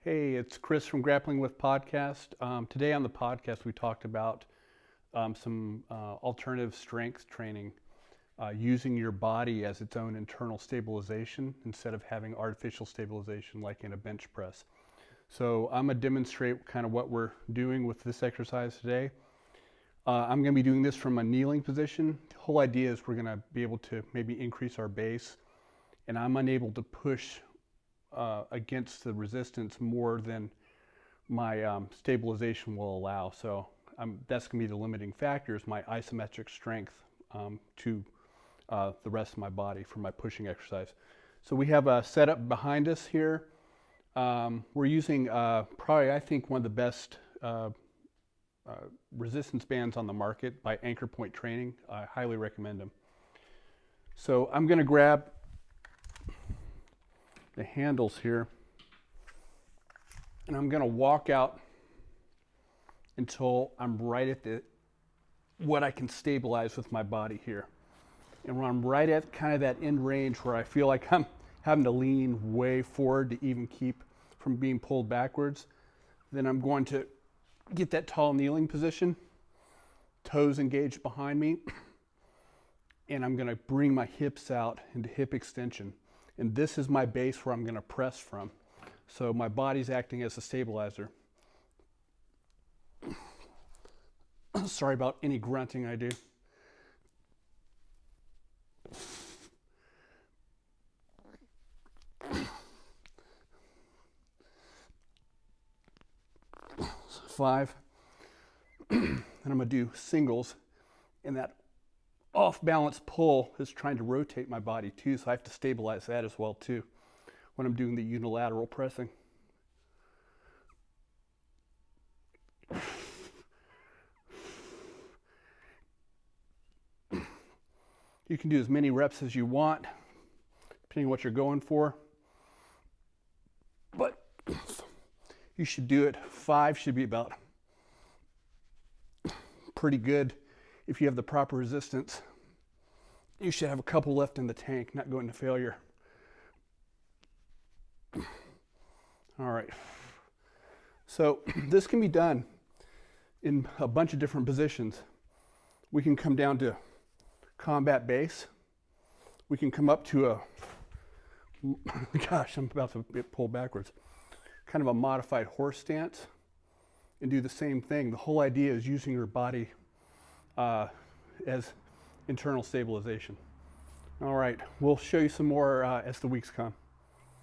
Hey, it's Chris from Grappling with Podcast. Today on the podcast, we talked about some alternative strength training using your body as its own internal stabilization instead of having artificial stabilization like in a bench press. So I'm going to demonstrate kind of what we're doing with this exercise today. I'm going to be doing this from a kneeling position. The whole idea is we're going to be able to maybe increase our base, and I'm unable to push against the resistance more than my stabilization will allow. So that's going to be the limiting factor, is my isometric strength to the rest of my body for my pushing exercise. So we have a setup behind us here. We're using probably, I think, one of the best resistance bands on the market by Anchor Point Training. I highly recommend them. So I'm going to grab the handles here, and I'm going to walk out until I'm right at what I can stabilize with my body here. And when I'm right at kind of that end range where I feel like I'm having to lean way forward to even keep from being pulled backwards, then I'm going to get that tall kneeling position, toes engaged behind me, and I'm going to bring my hips out into hip extension. And this is my base where I'm going to press from. So my body's acting as a stabilizer. Sorry about any grunting I do. Five. And I'm going to do singles. And that off-balance pull is trying to rotate my body too, so I have to stabilize that as well too when I'm doing the unilateral pressing. You can do as many reps as you want, depending on what you're going for, but you should do it. 5 should be about pretty good. If you have the proper resistance, you should have a couple left in the tank, not go into failure. All right. So this can be done in a bunch of different positions. We can come down to combat base. We can come up to gosh, I'm about to get pulled backwards. Kind of a modified horse stance and do the same thing. The whole idea is using your body as internal stabilization. All right, we'll show you some more as the weeks come.